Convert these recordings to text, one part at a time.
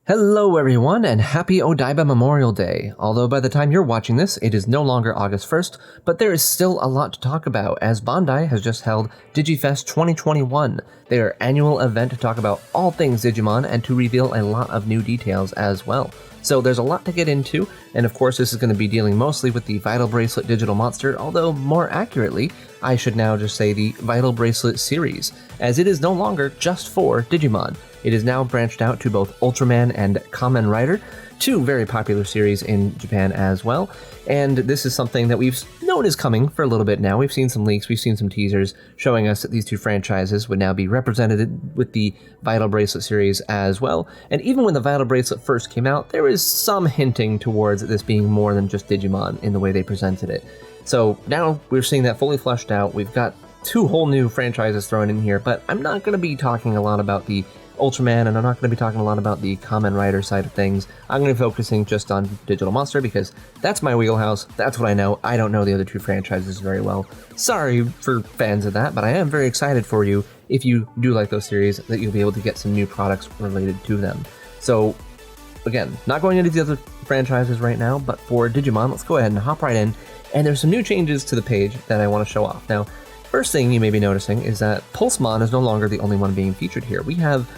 Hello everyone, and happy Odaiba Memorial Day. Although by the time you're watching this, it is no longer August 1st, but there is still a lot to talk about, as Bandai has just held Digifest 2021, their annual event to talk about all things Digimon and to reveal a lot of new details as well. So there's a lot to get into, and of course this is going to be dealing mostly with the Vital Bracelet digital monster, although more accurately, I should now just say the Vital Bracelet series, as it is no longer just for Digimon. It is now branched out to both Ultraman and Kamen Rider, two very popular series in Japan as well, and this is something that we've known is coming for a little bit now. We've seen some leaks, we've seen some teasers showing us that these two franchises would now be represented with the Vital Bracelet series as well, and even when the Vital Bracelet first came out, there was some hinting towards this being more than just Digimon in the way they presented it. So now we're seeing that fully fleshed out. We've got two whole new franchises thrown in here, but I'm not going to be talking a lot about the Ultraman, and I'm not going to be talking a lot about the Kamen Rider side of things. I'm going to be focusing just on Digital Monster because that's my wheelhouse, that's what I know. I don't know the other two franchises very well. Sorry for fans of that, but I am very excited for you, if you do like those series, that you'll be able to get some new products related to them. So, again, not going into the other franchises right now, but for Digimon, let's go ahead and hop right in, and there's some new changes to the page that I want to show off. Now, first thing you may be noticing is that Pulsemon is no longer the only one being featured here. We have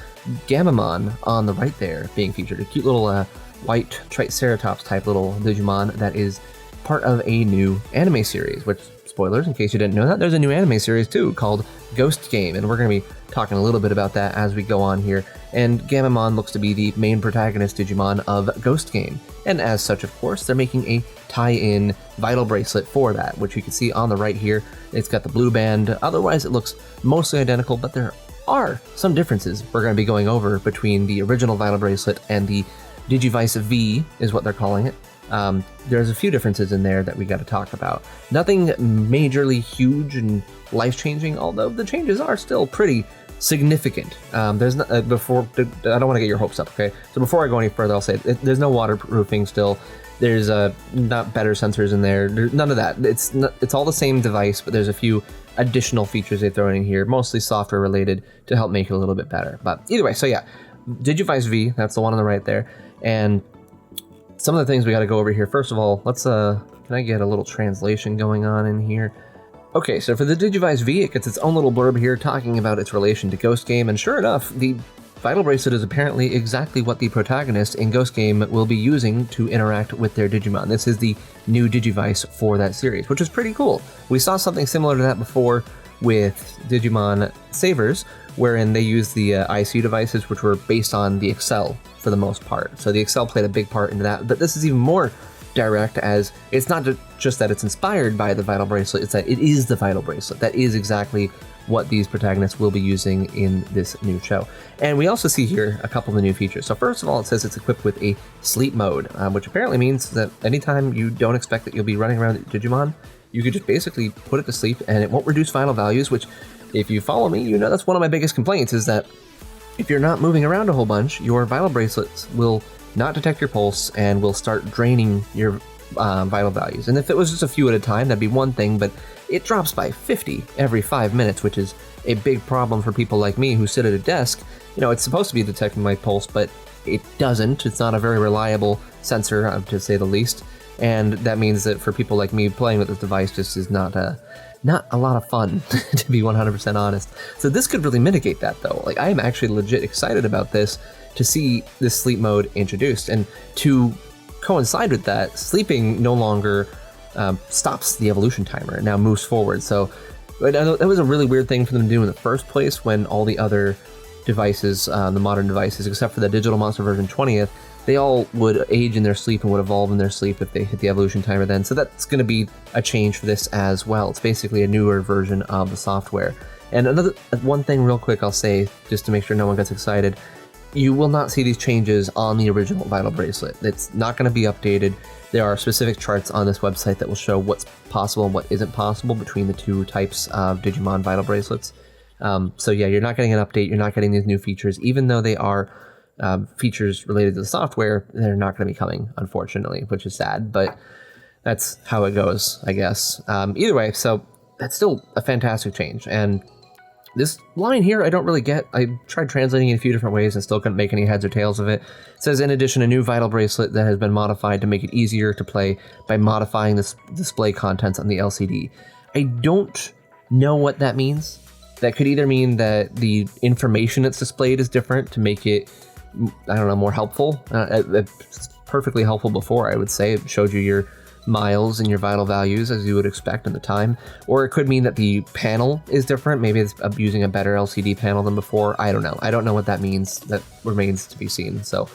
Gamamon on the right there being featured, a cute little white Triceratops type little Digimon that is part of a new anime series, which, spoilers in case you didn't know that, there's a new anime series too called Ghost Game, and we're going to be talking a little bit about that as we go on here. And Gamamon looks to be the main protagonist Digimon of Ghost Game, and as such, of course, they're making a tie-in Vital Bracelet for that, which you can see on the right here. It's got the blue band. Otherwise it looks mostly identical, but there are some differences we're going to be going over between the original Vital Bracelet and the Digivice V, is what they're calling it. There's a few differences in there that we got to talk about. Nothing majorly huge and life-changing, although the changes are still pretty significant. There's not, I don't want to get your hopes up, okay? So before I go any further, I'll say there's no waterproofing still. There's not better sensors in there. There's none of that. It's all the same device, but there's a few additional features they throw in here, mostly software related, to help make it a little bit better. But either way, so yeah, Digivice V, that's the one on the right there. And some of the things we got to go over here. First of all, let's can I get a little translation going on in here? Okay, so for the Digivice V, it gets its own little blurb here talking about its relation to Ghost Game, and sure enough, the Vital Bracelet is apparently exactly what the protagonist in Ghost Game will be using to interact with their Digimon. This is the new Digivice for that series, which is pretty cool. We saw something similar to that before with Digimon Savers, wherein they used the ICU devices, which were based on the Excel for the most part. So the Excel played a big part into that, but this is even more direct, as it's not just that it's inspired by the Vital Bracelet, it's that it is the Vital Bracelet. That is exactly what these protagonists will be using in this new show. And we also see here a couple of the new features. So first of all, it says it's equipped with a sleep mode, which apparently means that anytime you don't expect that you'll be running around Digimon, you could just basically put it to sleep and it won't reduce vital values, which, if you follow me, you know that's one of my biggest complaints, is that if you're not moving around a whole bunch, your Vital Bracelets will not detect your pulse and will start draining your vital values. And if it was just a few at a time, that'd be one thing, but it drops by 50 every 5 minutes, which is a big problem for people like me who sit at a desk. You know, it's supposed to be detecting my pulse, but it doesn't. It's not a very reliable sensor, to say the least. And that means that for people like me, playing with this device just is not a lot of fun, to be 100% honest. So this could really mitigate that, though. Like, I am actually legit excited about this, to see this sleep mode introduced. And to coincide with that, sleeping no longer stops the evolution timer. It now moves forward. So that was a really weird thing for them to do in the first place, when all the other devices, the modern devices, except for the Digital Monster version 20th, they all would age in their sleep and would evolve in their sleep if they hit the evolution timer then. So that's going to be a change for this as well. It's basically a newer version of the software. And one thing real quick I'll say, just to make sure no one gets excited, you will not see these changes on the original Vital Bracelet. It's not going to be updated. There are specific charts on this website that will show what's possible and what isn't possible between the two types of Digimon Vital Bracelets. So yeah, you're not getting an update, you're not getting these new features. Even though they are features related to the software, they're not going to be coming, unfortunately, which is sad, but that's how it goes, I guess. Either way, so that's still a fantastic change, and This line here, I don't really get. I tried translating it a few different ways and still couldn't make any heads or tails of it. It says, in addition, a new Vital Bracelet that has been modified to make it easier to play by modifying the display contents on the LCD. I don't know what that means. That could either mean that the information that's displayed is different to make it, I don't know, more helpful. It's perfectly helpful before, I would say. It showed you your miles and your vital values as you would expect in the time. Or it could mean that the panel is different. Maybe it's using a better LCD panel than before. I don't know. I don't know what that means. That remains to be seen. So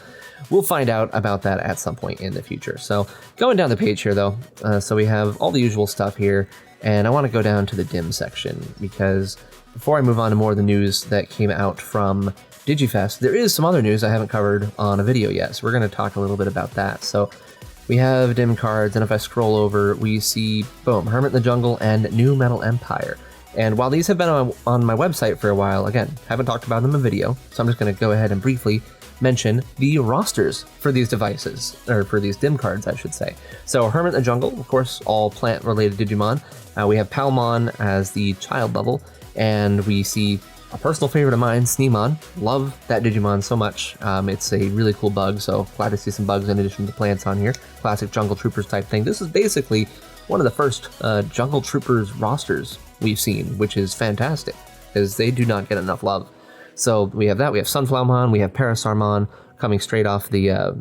we'll find out about that at some point in the future. So going down the page here, though, so we have all the usual stuff here. And I want to go down to the DiM section because before I move on to more of the news that came out from Digifest, there is some other news I haven't covered on a video yet, so we're going to talk a little bit about that. So we have DiM cards, and if I scroll over, we see, boom, Hermit in the Jungle and New Metal Empire. And while these have been on my website for a while, again, haven't talked about them in a video, so I'm just going to go ahead and briefly mention the rosters for these devices, or for these DiM cards, I should say. So Hermit in the Jungle, of course, all plant-related Digimon. We have Palmon as the child level, and we see a personal favorite of mine, Sneemon. Love that Digimon so much. It's a really cool bug, so glad to see some bugs in addition to plants on here. Classic Jungle Troopers type thing. This is basically one of the first Jungle Troopers rosters we've seen, which is fantastic, because they do not get enough love. So we have that, we have Sunflowermon, we have Parasarmon coming straight off the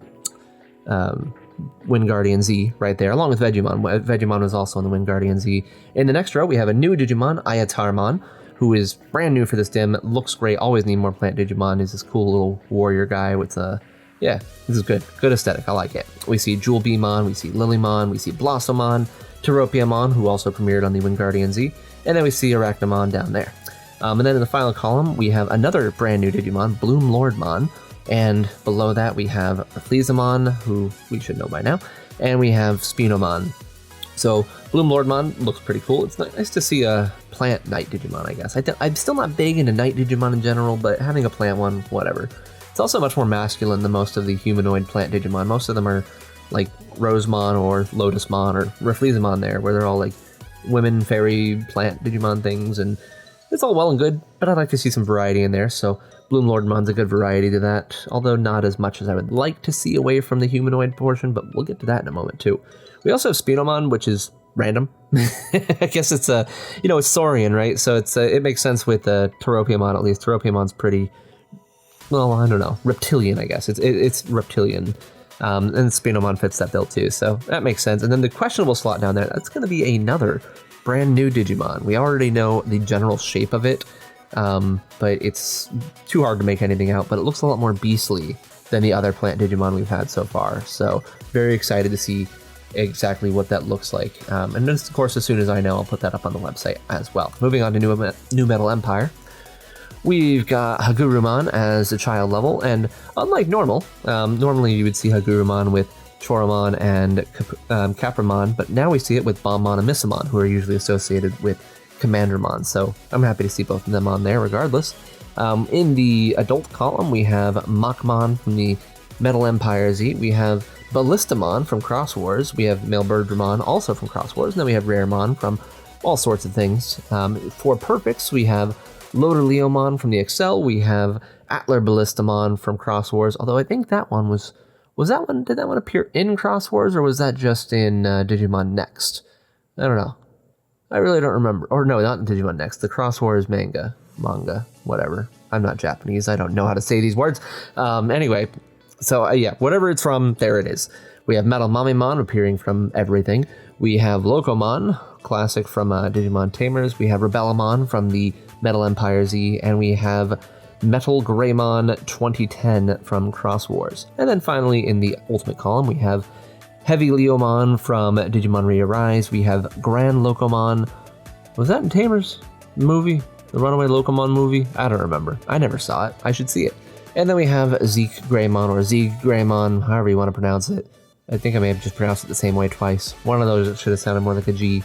Wingardium Z right there, along with Vegemon. Vegemon was also on the Wingardium Z. In the next row, we have a new Digimon, Ayatarmon, who is brand new for this DiM. Looks great, always need more plant Digimon. He's this cool little warrior guy with yeah, this is good. Good aesthetic, I like it. We see Jewel Beamon, we see Lilymon, we see Blossomon, Teropiamon, who also premiered on the Wingardium Z, and then we see Arachnamon down there. And then in the final column, we have another brand new Digimon, Bloom Lordmon, and below that we have Rafflesamon, who we should know by now, and we have Spinomon. So Bloom Lordmon looks pretty cool. It's nice to see a plant Night Digimon, I guess. I'm still not big into Night Digimon in general, but having a plant one, whatever. It's also much more masculine than most of the humanoid plant Digimon. Most of them are like Rosemon or Lotusmon or Rafflesamon there, where they're all like women, fairy, plant Digimon things, and it's all well and good, but I'd like to see some variety in there, so Bloom Lordmon's a good variety to that, although not as much as I would like to see away from the humanoid portion, but we'll get to that in a moment too. We also have Spinomon, which is random. I guess it's it's Saurian, right? So it makes sense with Teropiamon, at least. Teropiamon's pretty, well, I don't know, reptilian, I guess. It's reptilian, and Spinomon fits that bill too, so that makes sense. And then the questionable slot down there, that's going to be another brand new Digimon. We already know the general shape of it, but it's too hard to make anything out, but it looks a lot more beastly than the other plant Digimon we've had so far, so very excited to see exactly what that looks like. And just, of course, as soon as I know, I'll put that up on the website as well. Moving on to New Metal Empire, we've got Hagurumon as the child level, and unlike normally you would see Hagurumon with Choromon and Capramon, but now we see it with Bombmon and Missamon, who are usually associated with Commandermon, so I'm happy to see both of them on there regardless. In the adult column, we have Machmon from the Metal Empire Z, we have Ballistamon from Cross Wars, we have Mailbirdramon also from Cross Wars, and then we have Raremon from all sorts of things. For Perfects, we have Loderleomon from the Excel, we have Atler Ballistamon from Cross Wars, although I think that one did that one appear in Cross Wars, or was that just in Digimon Next? I don't know. I really don't remember. Or no, not in Digimon Next. The Cross Wars manga, whatever. I'm not Japanese. I don't know how to say these words. Anyway, so yeah, whatever it's from, there it is. We have Metal Mamimon appearing from everything. We have Locomon, classic from Digimon Tamers. We have Rebellamon from the Metal Empire Z, and we have Metal Greymon 2010 from Cross Wars. And then finally, in the Ultimate column, we have Heavy Leomon from Digimon Re-Arise. We have Grand Locomon. Was that in Tamers movie? The Runaway Locomon movie? I don't remember. I never saw it. I should see it. And then we have Zeke Greymon, or Zeke Greymon, however you want to pronounce it. I think I may have just pronounced it the same way twice. One of those should have sounded more like a G.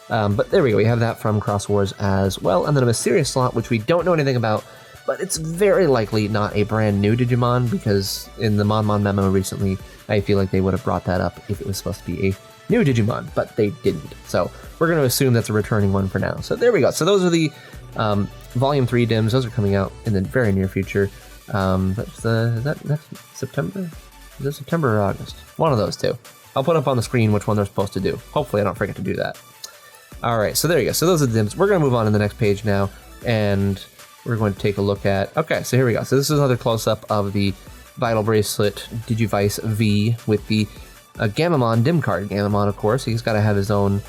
But there we go. We have that from Cross Wars as well. And then a mysterious slot, which we don't know anything about, but it's very likely not a brand new Digimon, because in the Monmon memo recently, I feel like they would have brought that up if it was supposed to be a new Digimon, but they didn't. So we're going to assume that's a returning one for now. So there we go. So those are the Vol.3 DiMs, those are coming out in the very near future. Is that next September? Is it September or August? One of those two. I'll put up on the screen which one they're supposed to do. Hopefully I don't forget to do that. Alright, so there you go. So those are the DiMs. We're going to move on to the next page now, and we're going to take a look at... Okay, so here we go. So this is another close-up of the Vital Bracelet Digivice V with the Gamamon DiM card. Gamamon, of course, he's got to have his own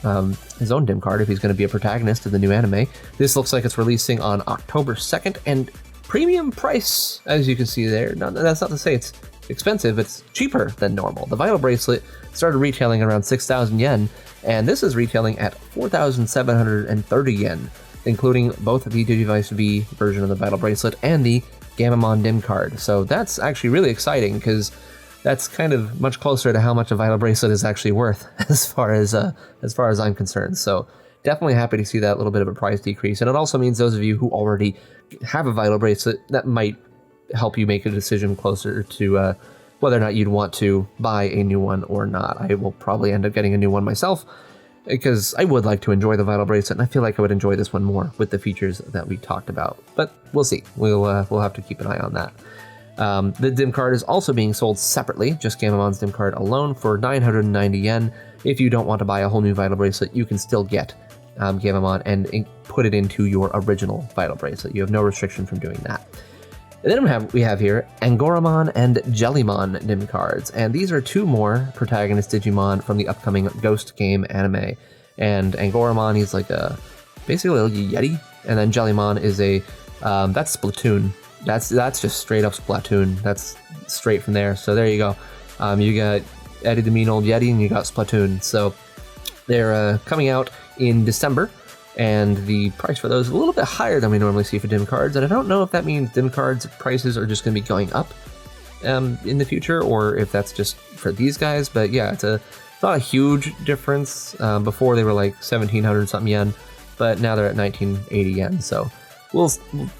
DiM card if he's going to be a protagonist of the new anime. This looks like it's releasing on October 2nd, and premium price, as you can see there. That's not to say it's expensive, it's cheaper than normal. The Vital Bracelet started retailing around 6,000 yen, and this is retailing at 4,730 yen, including both the Digivice V version of the Vital Bracelet and the Gamamon DiM card. So that's actually really exciting, because that's kind of much closer to how much a Vital Bracelet is actually worth, as far as I'm concerned. So definitely happy to see that little bit of a price decrease, and it also means those of you who already have a Vital Bracelet, that might help you make a decision closer to whether or not you'd want to buy a new one or not. I will probably end up getting a new one myself, because I would like to enjoy the Vital Bracelet, and I feel like I would enjoy this one more with the features that we talked about. But we'll see. We'll have to keep an eye on that. The DiM card is also being sold separately, just Gamamon's DiM card alone, for 990 yen. If you don't want to buy a whole new Vital Bracelet, you can still get Gamamon and put it into your original Vital Bracelet. You have no restriction from doing that. And then we have here Angoramon and Jellymon DiM cards, and these are two more protagonist Digimon from the upcoming Ghost game anime. And Angoramon, he's like basically a Yeti, and then Jellymon is that's Splatoon. That's just straight up Splatoon. That's straight from there. So there you go. You got Eddie the Mean Old Yeti, and you got Splatoon. So they're coming out in December, and the price for those is a little bit higher than we normally see for DiM cards, and I don't know if that means DiM cards prices are just going to be going up in the future, or if that's just for these guys. But yeah, it's not a huge difference. Before they were like 1,700 something yen, but now they're at 1980 yen, so we'll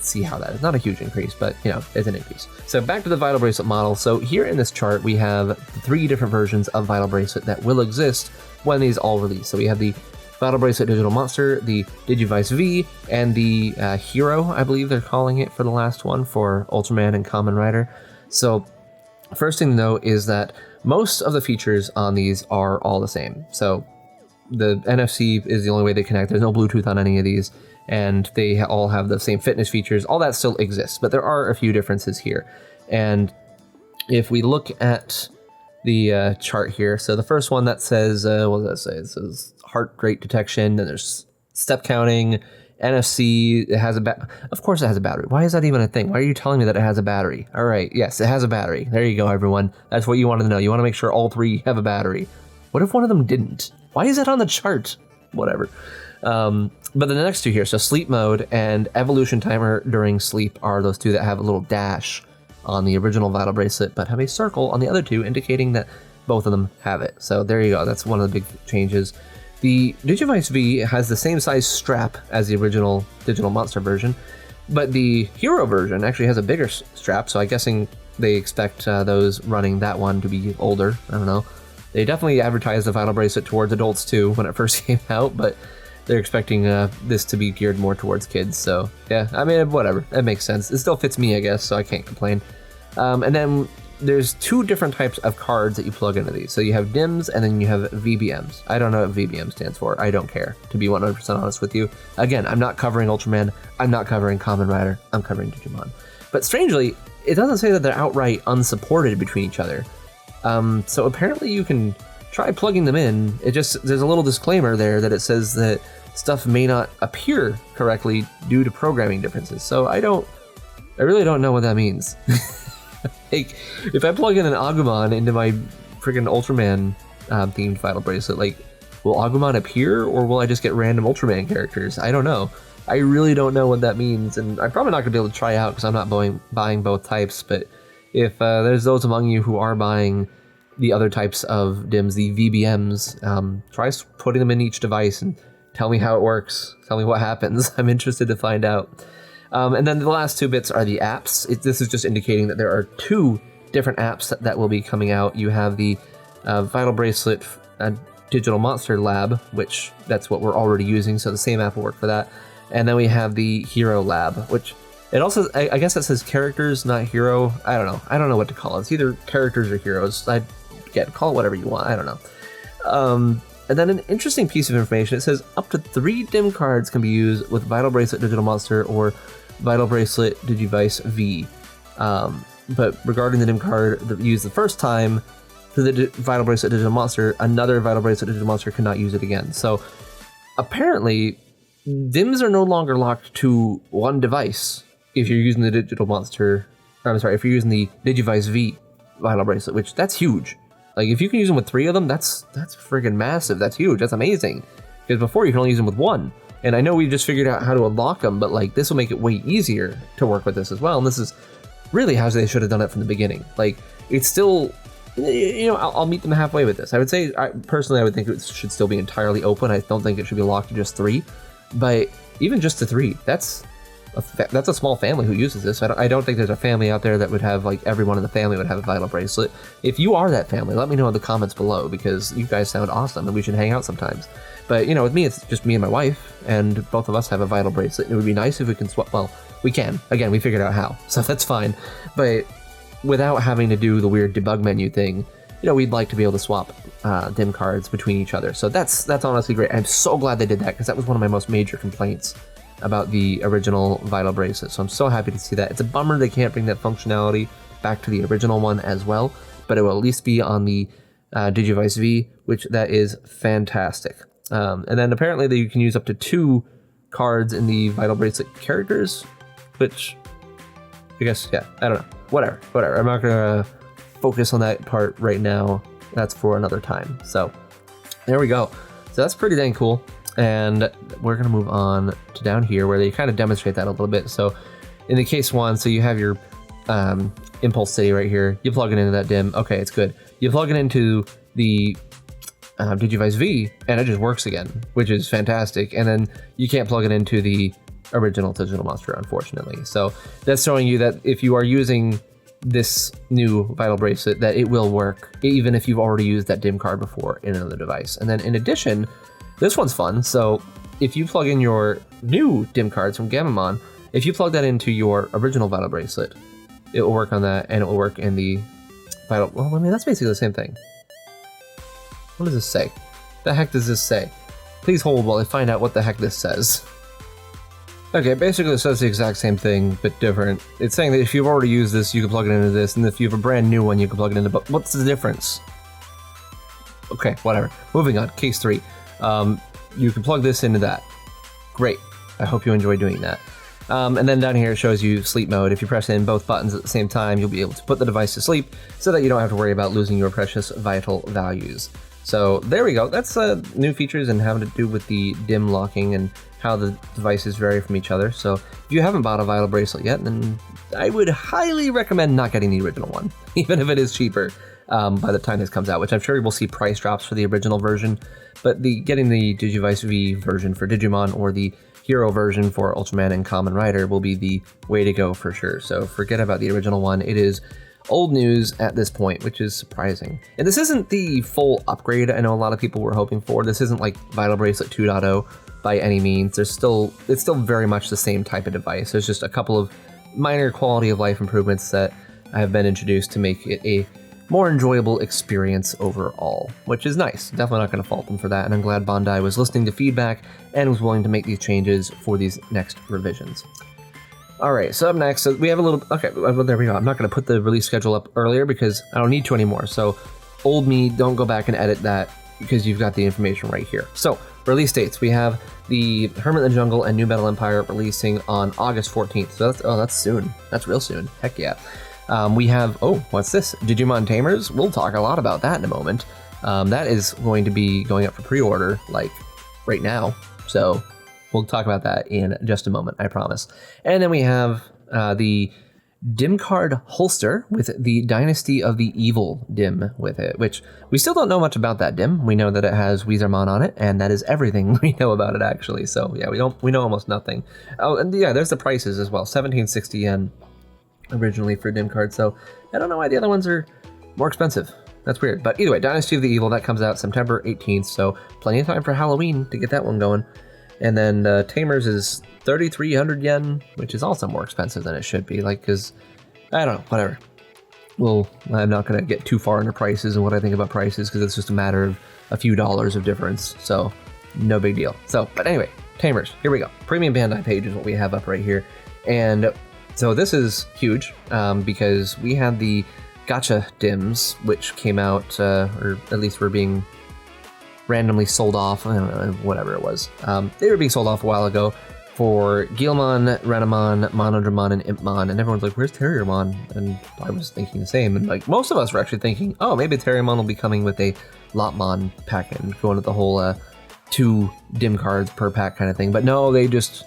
see how that is. Not a huge increase, but you know, it's an increase. So back to the Vital Bracelet model. So here in this chart, we have 3 different versions of Vital Bracelet that will exist when these all release. So we have the Vital Bracelet Digital Monster, the Digivice V, and the Hero, I believe they're calling it for the last one, for Ultraman and Kamen Rider. So first thing to note is that most of the features on these are all the same. So the NFC is the only way they connect. There's no Bluetooth on any of these, and they all have the same fitness features. All that still exists, but there are a few differences here. And if we look at the chart here, so the first one that says, what does that say? It says heart rate detection, and there's step counting, NFC. It has of course it has a battery. Why is that even a thing? Why are you telling me that it has a battery? All right, yes, it has a battery. There you go, everyone. That's what you wanted to know. You want to make sure all 3 have a battery. What if one of them didn't? Why is that on the chart? Whatever. But the next 2 here, so sleep mode and evolution timer during sleep, are those 2 that have a little dash on the original Vital Bracelet, but have a circle on the other 2, indicating that both of them have it. So there you go. That's one of the big changes. The Digivice V has the same size strap as the original Digital Monster version, but the Hero version actually has a bigger strap, so I'm guessing they expect those running that one to be older. I don't know. They definitely advertised the Vital Bracelet towards adults too when it first came out, but they're expecting this to be geared more towards kids. So yeah, I mean, whatever. That makes sense. It still fits me, I guess, so I can't complain. And then there's 2 different types of cards that you plug into these. So you have DIMs, and then you have VBMs. I don't know what VBM stands for. I don't care, to be 100% honest with you. Again, I'm not covering Ultraman. I'm not covering Kamen Rider. I'm covering Digimon. But strangely, it doesn't say that they're outright unsupported between each other. So apparently you can try plugging them in. There's a little disclaimer there that it says that stuff may not appear correctly due to programming differences. So I really don't know what that means. Like, if I plug in an Agumon into my freaking Ultraman themed Vital Bracelet, like, will Agumon appear, or will I just get random Ultraman characters? I don't know. I really don't know what that means, and I'm probably not going to be able to try out because I'm not buying both types, but if there's those among you who are buying the other types of DIMs, the VBMs, try putting them in each device and tell me how it works. Tell me what happens. I'm interested to find out. And then the last 2 bits are the apps. This is just indicating that there are 2 different apps that will be coming out. You have the Vital Bracelet Digital Monster Lab, which that's what we're already using, so the same app will work for that. And then we have the Hero Lab, which it also, I guess it says characters, not hero. I don't know. I don't know what to call it. It's either characters or heroes. Call it whatever you want. I don't know. And then an interesting piece of information. It says up to 3 DIM cards can be used with Vital Bracelet Digital Monster or Vital Bracelet Digivice V. But regarding the DIM card that used the first time for the Vital Bracelet Digital Monster, another Vital Bracelet Digital Monster cannot use it again. So apparently, DIMs are no longer locked to one device if you're using the Digital Monster, or I'm sorry, if you're using the Digivice V Vital Bracelet, which that's huge. Like, if you can use them with 3 of them, that's friggin' massive. That's huge. That's amazing. Because before, you can only use them with 1. And I know we just figured out how to unlock them, but, like, this will make it way easier to work with this as well. And this is really how they should have done it from the beginning. Like, it's still, you know, I'll meet them halfway with this. I would say, personally, I would think it should still be entirely open. I don't think it should be locked to just 3. But even just to 3, that's a small family who uses this. I don't think there's a family out there that would have, like, everyone in the family would have a Vital Bracelet. If you are that family, let me know in the comments below, because you guys sound awesome and we should hang out sometimes. But, you know, with me, it's just me and my wife, and both of us have a Vital Bracelet. It would be nice if we can swap. Well, we can. Again, we figured out how, so that's fine. But without having to do the weird debug menu thing, you know, we'd like to be able to swap DIM cards between each other. So that's honestly great. I'm so glad they did that, because that was one of my most major complaints about the original Vital Bracelet. So I'm so happy to see that. It's a bummer they can't bring that functionality back to the original one as well, but it will at least be on the Digivice V, which that is fantastic. And then apparently you can use up to 2 cards in the Vital Bracelet characters, which I guess, yeah, I don't know. Whatever. I'm not gonna focus on that part right now. That's for another time. So there we go. So that's pretty dang cool. And we're going to move on to down here where they kind of demonstrate that a little bit. So in the case 1, so you have your Impulse City right here. You plug it into that DIM. Okay, it's good. You plug it into the Digivice V, and it just works again, which is fantastic. And then you can't plug it into the original Digital Monster, unfortunately. So that's showing you that if you are using this new Vital Bracelet, that it will work, even if you've already used that DIM card before in another device. And then in addition, this one's fun. So if you plug in your new DIM cards from Gamamon, if you plug that into your original Vital Bracelet, it will work on that, and it will work in the Vital... Well, I mean, that's basically the same thing. What does this say? The heck does this say? Please hold while I find out what the heck this says. Okay, basically it says the exact same thing, but different. It's saying that if you've already used this, you can plug it into this, and if you have a brand new one, you can plug it into... But what's the difference? Okay, whatever. Moving on. Case 3. You can plug this into that. Great. I hope you enjoy doing that. And then down here it shows you sleep mode. If you press in both buttons at the same time, you'll be able to put the device to sleep so that you don't have to worry about losing your precious vital values. So there we go. That's new features and having to do with the DIM locking and how the devices vary from each other. So if you haven't bought a Vital Bracelet yet, then I would highly recommend not getting the original one, even if it is cheaper by the time this comes out, which I'm sure we'll see price drops for the original version. But getting the Digivice V version for Digimon or the Hero version for Ultraman and Kamen Rider will be the way to go for sure. So forget about the original one. It is old news at this point, which is surprising. And this isn't the full upgrade I know a lot of people were hoping for. This isn't like Vital Bracelet 2.0 by any means. It's still very much the same type of device. There's just a couple of minor quality of life improvements that have been introduced to make it a more enjoyable experience overall, which is nice. Definitely not going to fault them for that, and I'm glad Bandai was listening to feedback and was willing to make these changes for these next revisions. Alright, so up next, so we have a little... Okay, well, there we go. I'm not going to put the release schedule up earlier because I don't need to anymore, so old me, don't go back and edit that because you've got the information right here. So, release dates. We have the Hermit in the Jungle and New Battle Empire releasing on August 14th, so that's soon. That's real soon. Heck yeah. We have, what's this? Digimon Tamers? We'll talk a lot about that in a moment. That is going to be going up for pre-order, like, right now. So, we'll talk about that in just a moment, I promise. And then we have the DIM card holster with the Dynasty of the Evil DIM with it, which we still don't know much about that DIM. We know that it has Weezermon on it, and that is everything we know about it, actually. So, yeah, we know almost nothing. Oh, and yeah, there's the prices as well. 1760 yen. Originally for DIM cards, so I don't know why the other ones are more expensive. That's weird. But either way, Dynasty of the Evil, that comes out September 18th, so plenty of time for Halloween to get that one going. And then Tamers is 3,300 yen, which is also more expensive than it should be. Like, because, I don't know, whatever. Well, I'm not going to get too far into prices and what I think about prices, because it's just a matter of a few dollars of difference. So, no big deal. So, but anyway, Tamers, here we go. Premium Bandai page is what we have up right here. And so this is huge, because we had the Gacha DiMs, which came out, or at least were being randomly sold off, I don't know, whatever it was. They were being sold off a while ago for Guilmon, Renamon, Monodramon, and Impmon, and everyone's like, where's Terriermon? And I was thinking the same, and like most of us were actually thinking, oh, maybe Terriermon will be coming with a Lotmon pack and going with the whole 2 DiM cards per pack kind of thing. But no, they just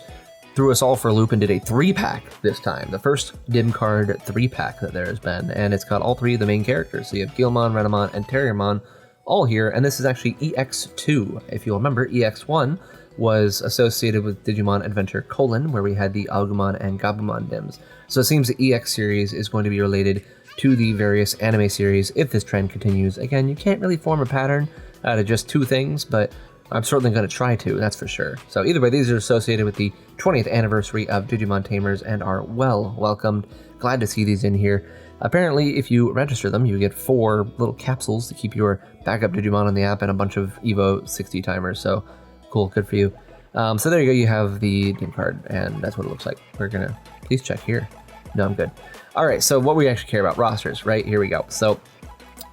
threw us all for a loop and did a 3-pack this time. The first DiM card 3-pack that there has been, and it's got all 3 of the main characters. So you have Guilmon, Renamon, and Terriermon all here, and this is actually EX2. If you'll remember, EX1 was associated with Digimon Adventure : where we had the Agumon and Gabumon DiMs. So it seems the EX series is going to be related to the various anime series if this trend continues. Again, you can't really form a pattern out of just 2 things, but I'm certainly going to try to, that's for sure. So either way, these are associated with the 20th anniversary of Digimon Tamers and are well welcomed. Glad to see these in here. Apparently, if you register them, you get 4 little capsules to keep your backup Digimon on the app and a bunch of Evo 60 timers. So cool, good for you. So there you go, you have the DiM card, and that's what it looks like. We're gonna, please check here. No, I'm good. All right, so what we actually care about, rosters, right? Here we go. So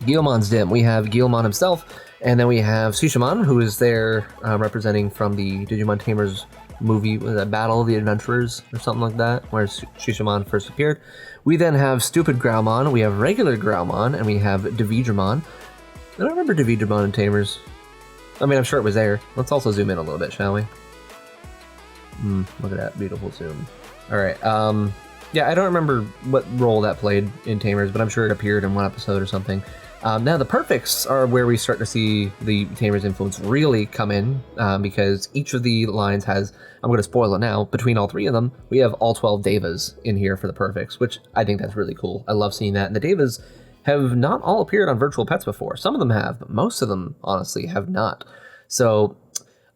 Guilmon's DiM, we have Guilmon himself, and then we have Shishamon, who is there representing from the Digimon Tamers movie, was that Battle of the Adventurers or something like that, where Shishamon first appeared. We then have Stupid Graumon, we have regular Graumon, and we have Dividramon. I don't remember Dividramon in Tamers. I mean, I'm sure it was there. Let's also zoom in a little bit, shall we? Look at that beautiful zoom. All right. Yeah, I don't remember what role that played in Tamers, but I'm sure it appeared in one episode or something. Now, the perfects are where we start to see the Tamers influence really come in, because each of the lines has, I'm going to spoil it now, between all 3 of them, we have all 12 Devas in here for the perfects, which I think that's really cool. I love seeing that. And the Devas have not all appeared on Virtual Pets before. Some of them have, but most of them, honestly, have not. So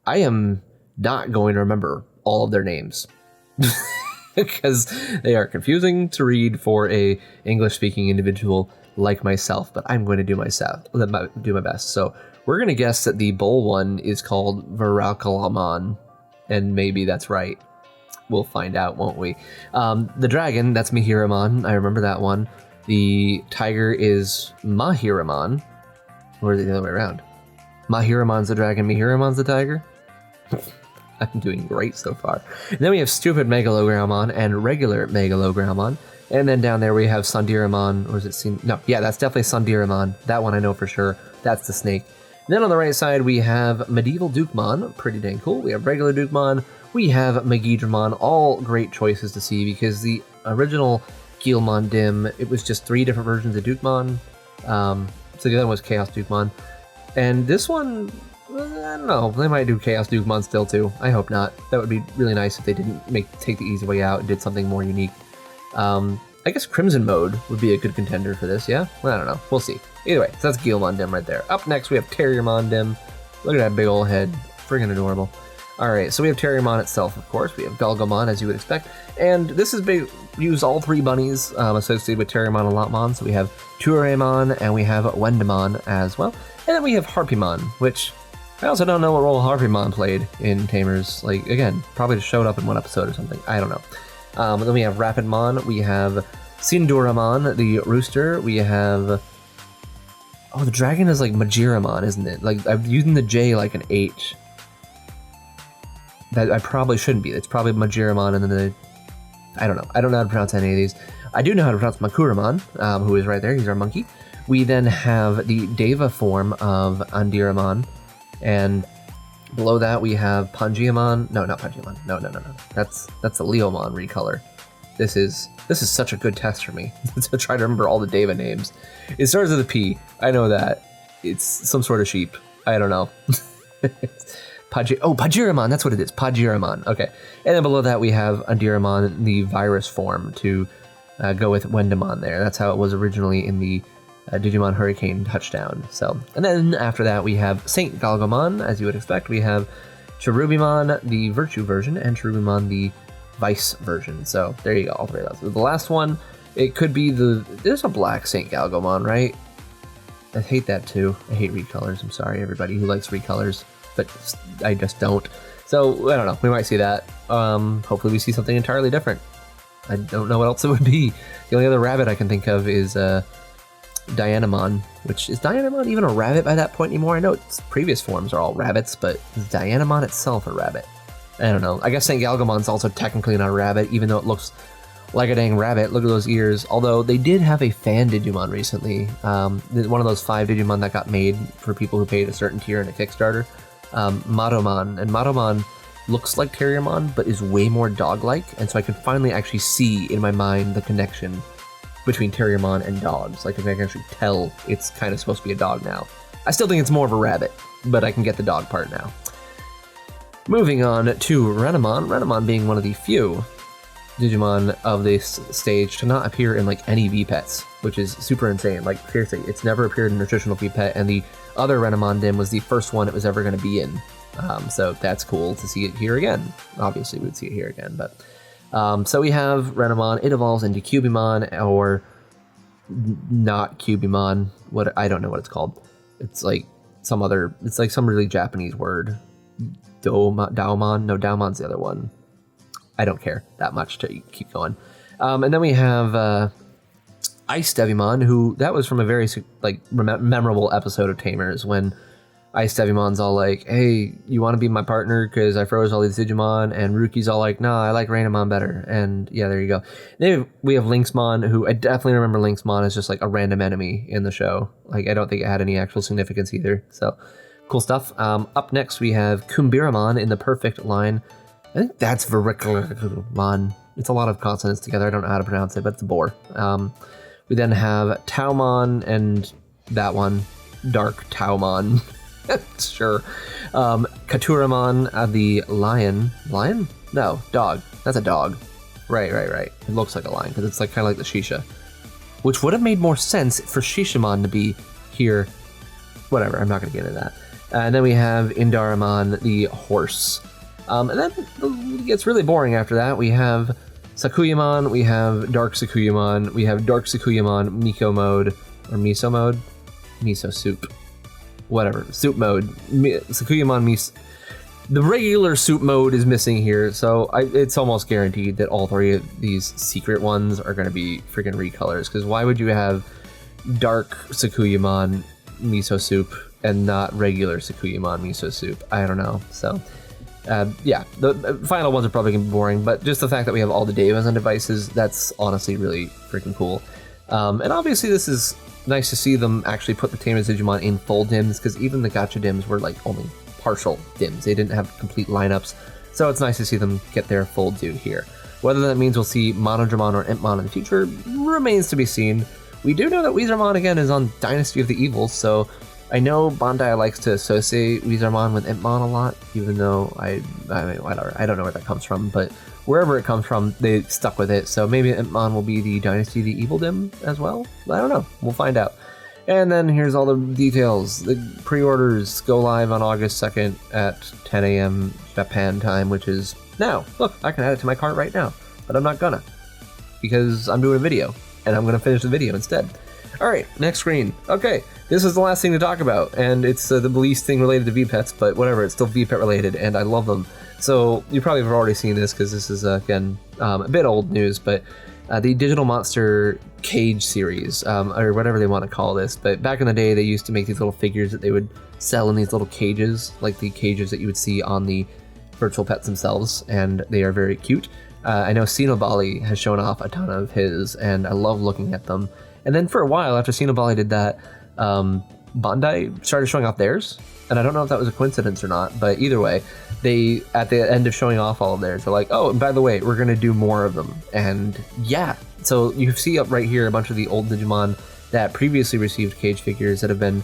I am not going to remember all of their names because they are confusing to read for a English-speaking individual like myself, but I'm going to do my best. So we're going to guess that the bowl one is called Viralkalamon, and maybe that's right. We'll find out, won't we? The dragon, that's Mihiramon. I remember that one. The tiger is Mahiramon. Or is it the other way around? Mahiramon's the dragon, Mihiramon's the tiger? I'm doing great so far. And then we have Stupid Megalograumon and regular Megalograumon. And then down there we have Sundiramon, or is it no, yeah, that's definitely Sundiramon. That one I know for sure. That's the snake. And then on the right side we have Medieval Dukemon, pretty dang cool. We have regular Dukemon. We have Megidramon, all great choices to see because the original Guilmon DiM, it was just 3 different versions of Dukemon. So the other one was Chaos Dukemon. And this one, I don't know, they might do Chaos Dukemon still too. I hope not. That would be really nice if they didn't take the easy way out and did something more unique. I guess Crimson Mode would be a good contender for this, yeah? Well, I don't know. We'll see. Either way, so that's Guilmon DiM right there. Up next, we have Terriermon DiM. Look at that big old head. Friggin' adorable. Alright, so we have Terriermon itself, of course. We have Galgomon, as you would expect. And this is use all 3 bunnies associated with Terriermon and Lotmon. So we have Tuareimon and we have Wendamon as well. And then we have Harpymon, which I also don't know what role Harpymon played in Tamers. Like, again, probably just showed up in one episode or something. I don't know. Then we have Rapidmon. We have Sinduramon, the rooster. We have... Oh, the dragon is like Majiramon, isn't it? Like, I'm using the J like an H. That I probably shouldn't be. It's probably Majiramon and then the... I don't know. I don't know how to pronounce any of these. I do know how to pronounce Makuramon, who is right there. He's our monkey. We then have the Deva form of Andiramon. And below that we have Pangiamon. No, not Pangiamon. No. That's the Leomon recolor. This is such a good test for me to try to remember all the Deva names. It starts with a P. I know that. It's some sort of sheep. I don't know. Pajiramon, that's what it is. Pajiramon. Okay. And then below that we have Andiramon, the virus form, to go with Wendamon there. That's how it was originally in the Digimon Hurricane Touchdown. So, and then after that we have Saint Galgomon, as you would expect. We have Cherubimon, the Virtue version, and Cherubimon, the Vice version. So there you go, all three of those. The last one, it could be there's a black St. Galgomon, right? I hate that too. I hate recolors. I'm sorry, everybody who likes recolors, but I just don't. So I don't know. We might see that. Hopefully, we see something entirely different. I don't know what else it would be. The only other rabbit I can think of is Dianamon, which is Dianamon even a rabbit by that point anymore? I know its previous forms are all rabbits, but is Dianamon itself a rabbit? I don't know. I guess St. Galgomon's also technically not a rabbit, even though it looks like a dang rabbit. Look at those ears. Although they did have a fan Digimon recently. One of those 5 Digimon that got made for people who paid a certain tier in a Kickstarter. Madomon. And Madomon looks like Terriermon, but is way more dog-like. And so I can finally actually see in my mind the connection between Terriermon and dogs. Like, I can actually tell it's kind of supposed to be a dog now. I still think it's more of a rabbit, but I can get the dog part now. Moving on to Renamon. Renamon being one of the few Digimon of this stage to not appear in like any V-Pets, which is super insane. Like, seriously, it's never appeared in a traditional V-Pet, and the other Renamon DiM was the first one it was ever going to be in. So that's cool to see it here again. Obviously, we'd see it here again, but... so we have Renamon. It evolves into Cubimon, or not Cubimon. What, I don't know what it's called. It's like some other... It's like some really Japanese word. Daomon? No, Daomon's the other one. I don't care that much to keep going. And then we have Ice Devimon, who that was from a very like memorable episode of Tamers when Ice Devimon's all like, "Hey, you want to be my partner? Because I froze all these Digimon." And Ruki's all like, "Nah, I like Rainamon better." And yeah, there you go. Then we have Lynxmon, who I definitely remember Lynxmon as just like a random enemy in the show. Like, I don't think it had any actual significance either. So cool stuff. Up next, we have Kumbiramon in the perfect line. I think that's Vericlamon. It's a lot of consonants together. I don't know how to pronounce it, but it's a boar. We then have Taumon and that one, Dark Taumon. Sure. Katuramon, the lion. Lion? No, dog. That's a dog. Right. It looks like a lion because it's like kind of like the Shisha, which would have made more sense for Shishamon to be here. Whatever. I'm not going to get into that. And then we have Indaramon, the horse. And then it gets really boring after that. We have Sakuyamon, we have Dark Sakuyamon, we have Dark Sakuyamon Miko mode, or Miso mode? Miso soup. Whatever. Soup mode. Sakuyamon Miso. The regular soup mode is missing here, so it's almost guaranteed that all 3 of these secret ones are going to be freaking recolors, because why would you have Dark Sakuyamon Miso soup and not regular Sakuyamon Miso soup? I don't know, so... yeah, the final ones are probably going to be boring, but just the fact that we have all the Devas on devices, that's honestly really freaking cool. And obviously this is nice to see them actually put the Tamers Digimon in full DIMs, because even the Gacha DIMs were like only partial DIMs. They didn't have complete lineups, so it's nice to see them get their full due here. Whether that means we'll see Monodramon or Impmon in the future remains to be seen. We do know that Weezermon again is on Dynasty of the Evils, so... I know Bandai likes to associate Weezermon with Impmon a lot, even though I mean, whatever. I don't know where that comes from, but wherever it comes from, they stuck with it. So maybe Impmon will be the Dynasty of the Evil DIM as well? I don't know. We'll find out. And then here's all the details. The pre-orders go live on August 2nd at 10 a.m. Japan time, which is now. Look, I can add it to my cart right now, but I'm not gonna, because I'm doing a video, and I'm gonna finish the video instead. Alright, next screen. Okay, this is the last thing to talk about, and it's the least thing related to V-Pets, but whatever, it's still V-Pet related, and I love them. So, you probably have already seen this, because this is, again, a bit old news, but the Digital Monster Cage series, or whatever they want to call this, but back in the day, they used to make these little figures that they would sell in these little cages, like the cages that you would see on the virtual pets themselves, and they are very cute. I know Xenobali has shown off a ton of his, and I love looking at them. And then for a while, after Xenobali did that, Bandai started showing off theirs. And I don't know if that was a coincidence or not, but either way, they, at the end of showing off all of theirs, they're like, oh, and by the way, we're going to do more of them. And yeah, so you see up right here a bunch of the old Digimon that previously received cage figures that have been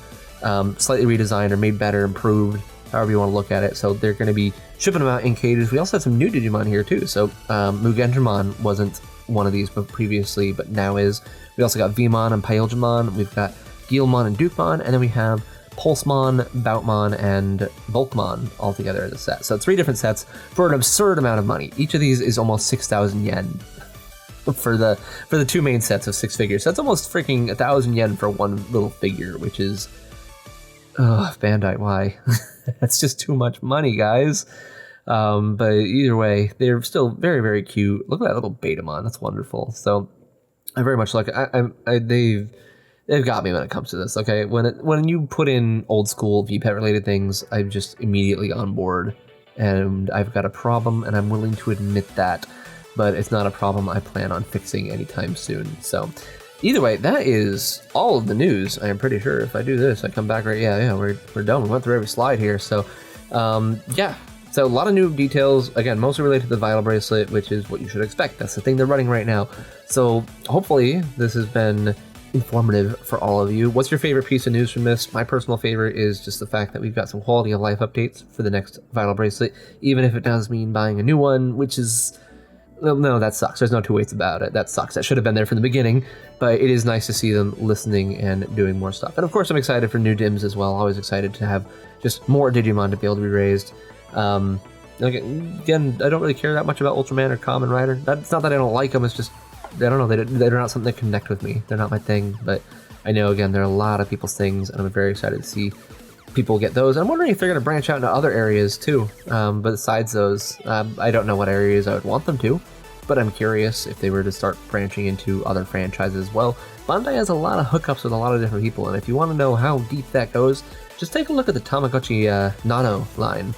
slightly redesigned or made better, improved, however you want to look at it. So they're going to be shipping them out in cages. We also have some new Digimon here too. So Mugendramon wasn't one of these previously, but now is. We also got Vmon and Pyojamon. We've got Guilmon and Dukemon, and then we have Pulsemon, Boutmon, and Volkmon all together as a set. So 3 different sets for an absurd amount of money. Each of these is almost 6,000 yen for the 2 main sets of 6 figures. So that's almost freaking 1,000 yen for one little figure, which is, Bandai, why? That's just too much money, guys. But either way, they're still very, very cute. Look at that little Betamon. That's wonderful. So I very much like it. They've got me when it comes to this. Okay, when you put in old school VPET related things, I'm just immediately on board, and I've got a problem, and I'm willing to admit that. But it's not a problem I plan on fixing anytime soon. So either way, that is all of the news. I am pretty sure if I do this, I come back right. Yeah, we're done. We went through every slide here. So yeah. So a lot of new details, again, mostly related to the Vital Bracelet, which is what you should expect. That's the thing they're running right now. So hopefully this has been informative for all of you. What's your favorite piece of news from this? My personal favorite is just the fact that we've got some quality of life updates for the next Vital Bracelet, even if it does mean buying a new one, which is... Well, no, that sucks. There's no two ways about it. That sucks. That should have been there from the beginning, but it is nice to see them listening and doing more stuff. And of course, I'm excited for new DIMs as well. Always excited to have just more Digimon to be able to be raised. Again, I don't really care that much about Ultraman or Kamen Rider. It's not that I don't like them, it's just, I don't know, they're not something that connect with me. They're not my thing, but I know, again, they're a lot of people's things, and I'm very excited to see people get those. I'm wondering if they're going to branch out into other areas too, but besides those, I don't know what areas I would want them to, but I'm curious if they were to start branching into other franchises as well. Bandai has a lot of hookups with a lot of different people, and if you want to know how deep that goes, just take a look at the Tamagotchi Nano line.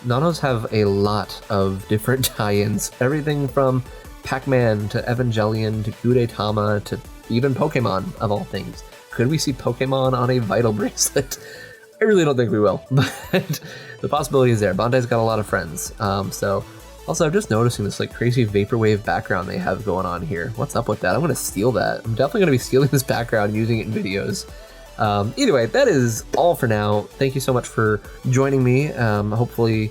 Nanos have a lot of different tie-ins, everything from Pac-Man to Evangelion to Gudetama to even Pokemon, of all things. Could we see Pokemon on a Vital Bracelet? I really don't think we will, but the possibility is there. Bandai's got a lot of friends. So, also, I'm just noticing this like crazy vaporwave background they have going on here. What's up with that? I'm going to steal that. I'm definitely going to be stealing this background and using it in videos. Either way, that is all for now. Thank you so much for joining me. Hopefully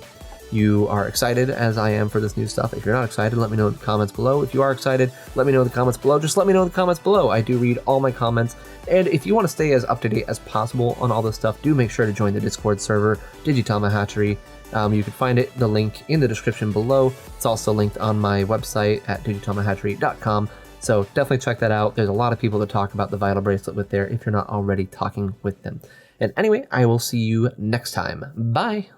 you are excited as I am for this new stuff. If you're not excited, let me know in the comments below. If you are excited, let me know in the comments below. Just let me know in the comments below. I do read all my comments. And if you want to stay as up to date as possible on all this stuff, do make sure to join the Discord server, Digitama Hatchery. You can find the link in the description below. It's also linked on my website at digitamahatchery.com. So definitely check that out. There's a lot of people to talk about the Vital Bracelet with there if you're not already talking with them. And anyway, I will see you next time. Bye!